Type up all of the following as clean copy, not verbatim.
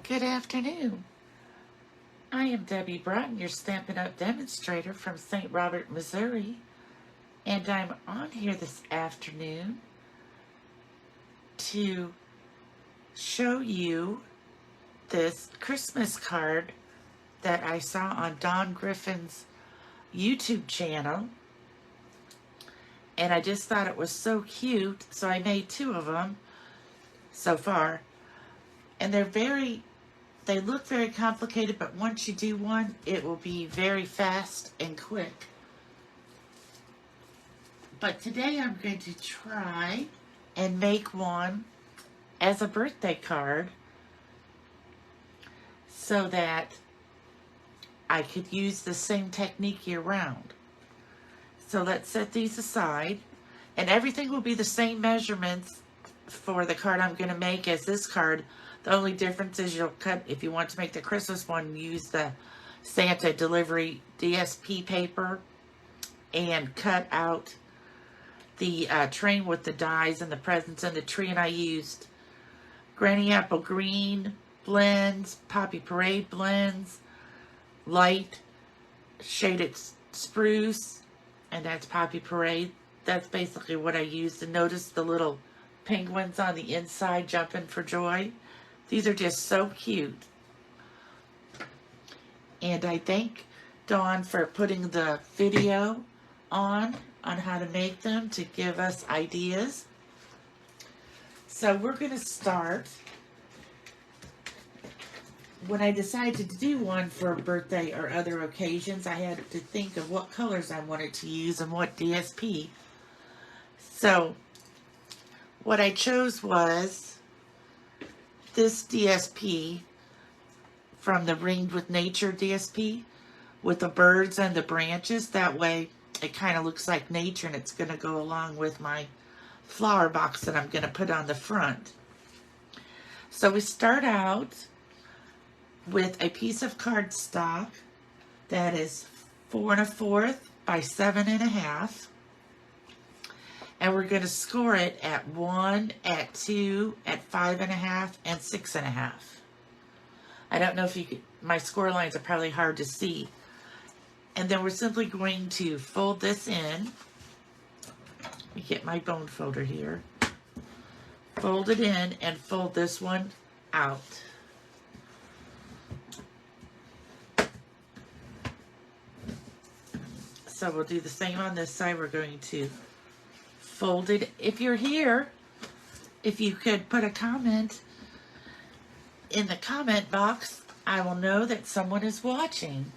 Good afternoon. I am Debbie Broughton, your Stampin' Up! Demonstrator from St. Robert, Missouri, and I'm on here this afternoon to show you this Christmas card that I saw on Don Griffin's YouTube channel, and I just thought it was so cute, so I made two of them so far, and they look very complicated, but once you do one, it will be very fast and quick. But today I'm going to try and make one as a birthday card so that I could use the same technique year round. So let's set these aside, and everything will be the same measurements for the card I'm going to make as this card. The only difference is you'll cut, if you want to make the Christmas one, use the Santa Delivery DSP paper and cut out the train with the dies and the presents and the tree. And I used Granny Apple Green blends, Poppy Parade blends, light shaded spruce, and that's Poppy Parade. That's basically what I used. And notice the little penguins on the inside jumping for joy. These are just so cute. And I thank Dawn for putting the video on how to make them to give us ideas. So we're going to start. When I decided to do one for a birthday or other occasions, I had to think of what colors I wanted to use and what DSP. So what I chose was this DSP from the Ringed with Nature DSP with the birds and the branches. That way it kind of looks like nature, and it's going to go along with my flower box that I'm going to put on the front. So we start out with a piece of cardstock that is 4 1/4 by 7 1/2. And we're going to score it at 1, at 2, at 5 1/2, and 6 1/2. I don't know if you could, my score lines are probably hard to see. And then we're simply going to fold this in. Let me get my bone folder here. Fold it in and fold this one out. So we'll do the same on this side. We're going to fold it. If you're here, if you could put a comment in the comment box, I will know that someone is watching.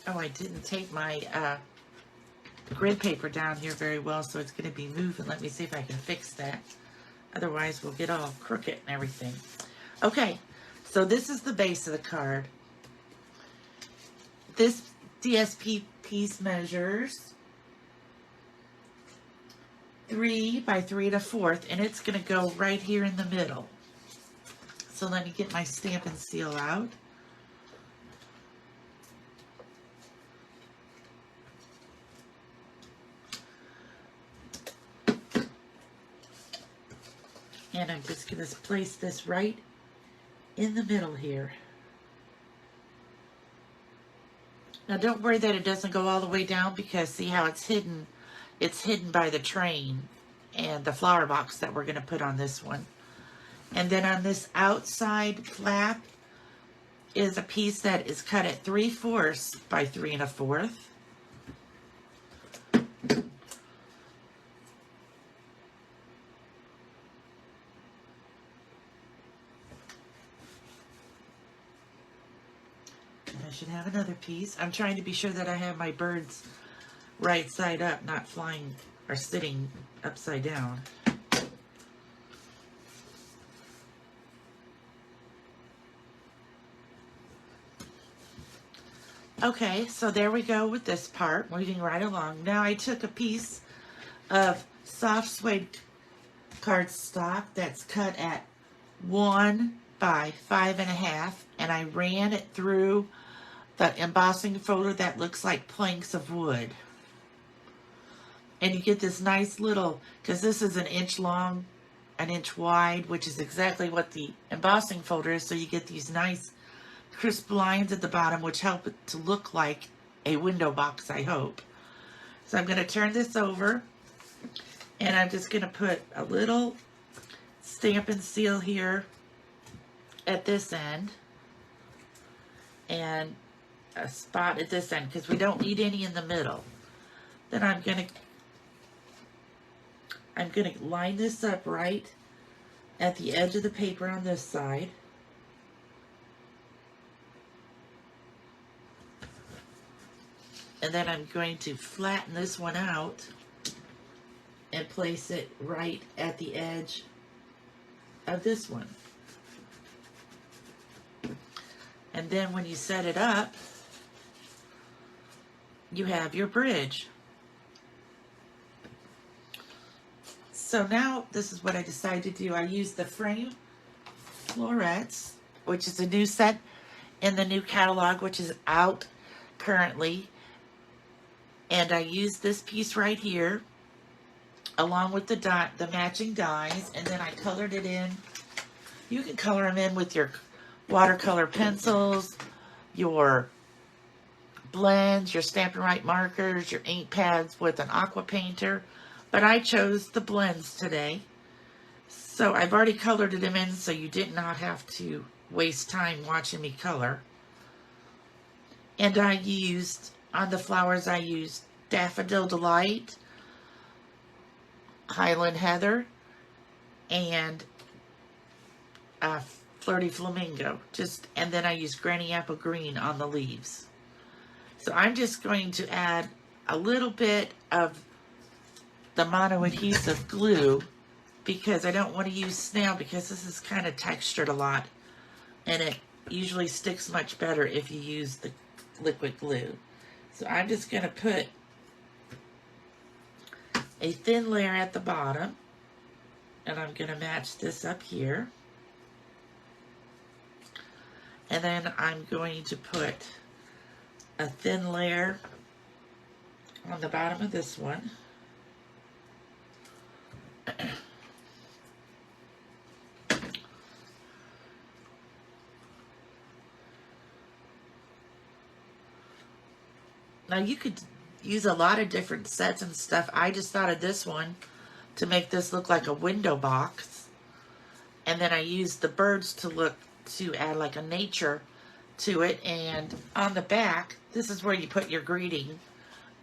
Oh, I didn't take my grid paper down here very well, so it's going to be moving. Let me see if I can fix that. Otherwise, we'll get all crooked and everything. Okay, so this is the base of the card. This DSP piece measures 3 by 3 1/4, and it's going to go right here in the middle. So let me get my stamp and seal out. And I'm just going to place this right in the middle here. Now don't worry that it doesn't go all the way down, because see how it's hidden? It's hidden by the train and the flower box that we're going to put on this one. And then on this outside flap is a piece that is cut at 3/4 by 3 1/4. I should have another piece. I'm trying to be sure that I have my birds right side up, not flying or sitting upside down. Okay, so there we go with this part, moving right along. Now I took a piece of soft suede cardstock that's cut at 1 by 5 1/2, and I ran it through the embossing folder that looks like planks of wood. And you get this nice little, because this is an inch long, an inch wide, which is exactly what the embossing folder is. So you get these nice crisp lines at the bottom, which help it to look like a window box, I hope. So I'm going to turn this over, and I'm just going to put a little stamp and seal here at this end, and a spot at this end, because we don't need any in the middle. Then I'm going to line this up right at the edge of the paper on this side. And then I'm going to flatten this one out and place it right at the edge of this one. And then when you set it up, you have your bridge. So now this is what I decided to do. I used the frame florets, which is a new set in the new catalog, which is out currently. And I used this piece right here along with the matching dies, and then I colored it in. You can color them in with your watercolor pencils, your blends, your Stampin' Write markers, your ink pads with an aqua painter, but I chose the blends today. So I've already colored them in, so you did not have to waste time watching me color. And I used, on the flowers, I used Daffodil Delight, Highland Heather, and Flirty Flamingo. And then I used Granny Apple Green on the leaves. So I'm just going to add a little bit of the mono adhesive glue, because I don't want to use snail, because this is kind of textured a lot and it usually sticks much better if you use the liquid glue. So I'm just going to put a thin layer at the bottom, and I'm going to match this up here. And then I'm going to put a thin layer on the bottom of this one. Now you could use a lot of different sets and stuff. I just thought of this one to make this look like a window box. And then I used the birds to add like a nature to it. And on the back, this is where you put your greeting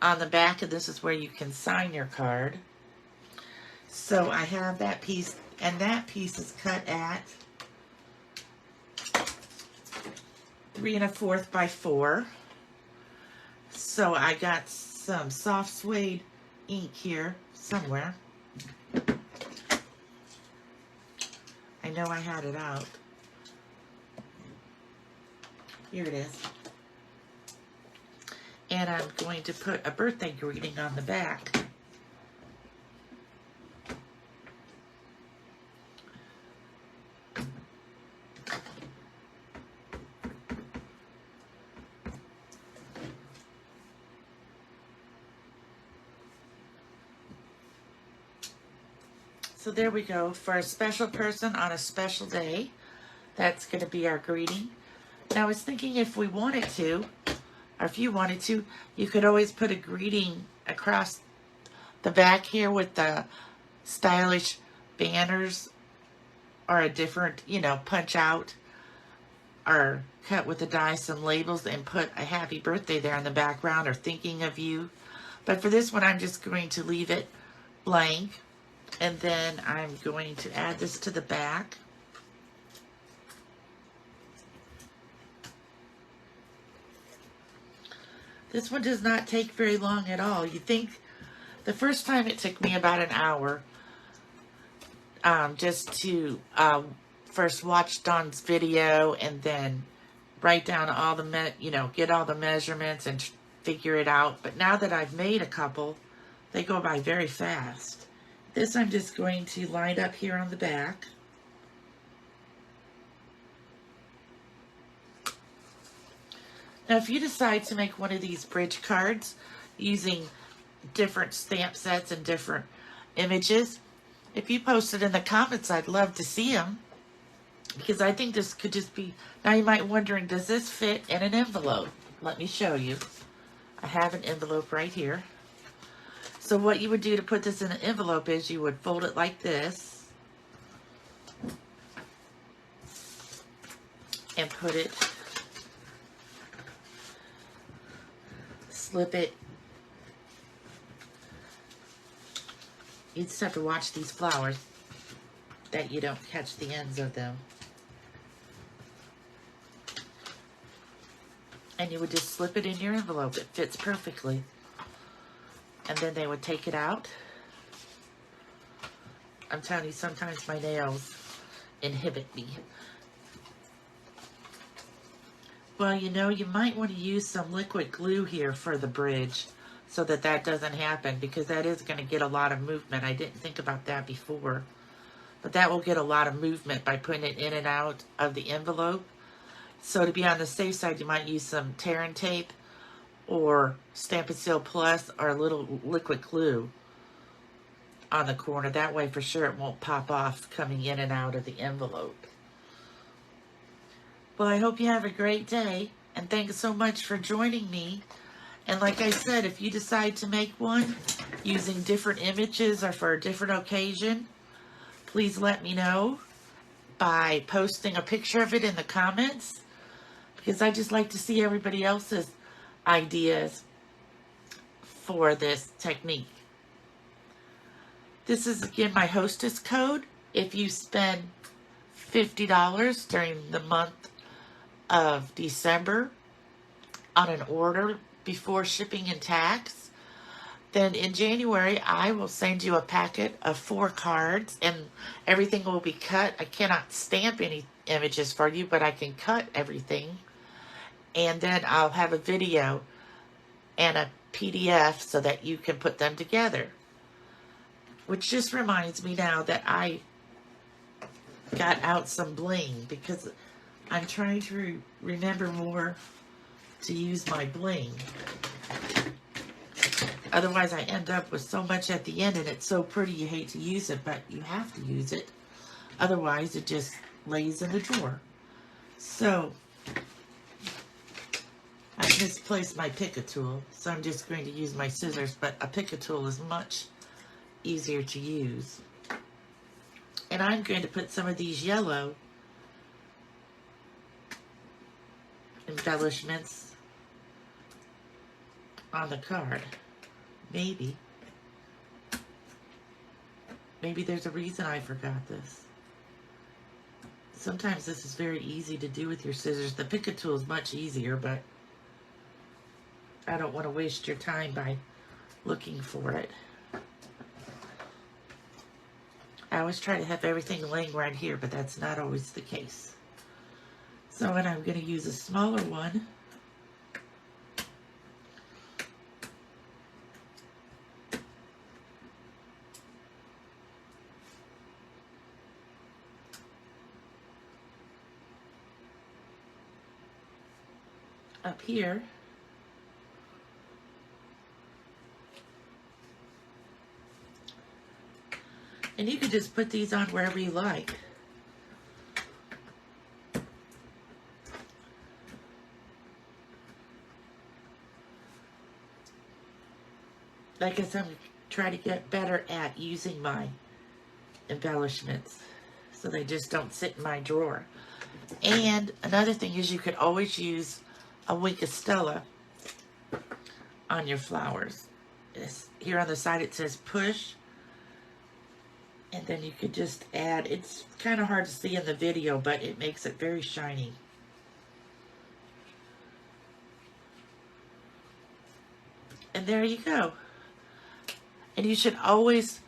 on the back, and this is where you can sign your card. So I have that piece, and that piece is cut at 3 1/4 by 4. So I got some soft suede ink here somewhere. I know I had it out. Here it is. And I'm going to put a birthday greeting on the back. So there we go, for a special person on a special day. That's going to be our greeting. Now I was thinking, if we wanted to, or if you wanted to, you could always put a greeting across the back here with the stylish banners, or a different, punch out, or cut with the die some labels and put a happy birthday there in the background, or thinking of you. But for this one, I'm just going to leave it blank. And then I'm going to add this to the back. This one does not take very long at all. You think the first time it took me about an hour just to first watch Dawn's video and then write down all the, get all the measurements and figure it out. But now that I've made a couple, they go by very fast. This I'm just going to line up here on the back. Now if you decide to make one of these bridge cards using different stamp sets and different images. If you post it in the comments, I'd love to see them, because I think this could just be... Now you might be wondering, does this fit in an envelope? Let me show you. I have an envelope right here. So what you would do to put this in an envelope is you would fold it like this and put it, slip it. You just have to watch these flowers that you don't catch the ends of them. And you would just slip it in your envelope. It fits perfectly. And then they would take it out. I'm telling you, sometimes my nails inhibit me. Well, you know, you might want to use some liquid glue here for the bridge so that that doesn't happen, because that is going to get a lot of movement. I didn't think about that before. But that will get a lot of movement by putting it in and out of the envelope. So to be on the safe side, you might use some tear and tape or Stamp and Seal Plus or a little liquid glue on the corner. That way for sure it won't pop off coming in and out of the envelope. Well, I hope you have a great day, and thanks so much for joining me. And like I said, if you decide to make one using different images or for a different occasion, please let me know by posting a picture of it in the comments, because I just like to see everybody else's ideas for this technique. This is again my hostess code. If you spend $50 during the month of December on an order before shipping and tax, then in January I will send you a packet of 4 cards, and everything will be cut. I cannot stamp any images for you, but I can cut everything, and then I'll have a video and a PDF so that you can put them together. Which just reminds me now that I got out some bling, because I'm trying to remember more to use my bling. Otherwise I end up with so much at the end and it's so pretty you hate to use it, but you have to use it. Otherwise it just lays in the drawer. So I misplaced my pick tool, so I'm just going to use my scissors, but a pick tool is much easier to use. And I'm going to put some of these yellow embellishments on the card. Maybe there's a reason I forgot this. Sometimes this is very easy to do with your scissors. The pick tool is much easier, but I don't want to waste your time by looking for it. I always try to have everything laying right here, but that's not always the case. So, and I'm going to use a smaller one. Up here. And you can just put these on wherever you like. Like I said, I'm going to try to get better at using my embellishments so they just don't sit in my drawer. And another thing is you could always use a Wink of Stella on your flowers. Here on the side it says push. And then you could just add, it's kind of hard to see in the video, but it makes it very shiny. And there you go. And you should always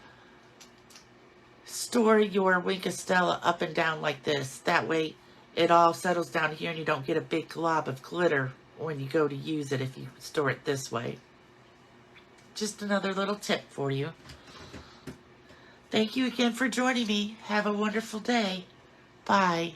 store your Wink of Stella up and down like this. That way it all settles down here and you don't get a big glob of glitter when you go to use it if you store it this way. Just another little tip for you. Thank you again for joining me. Have a wonderful day. Bye.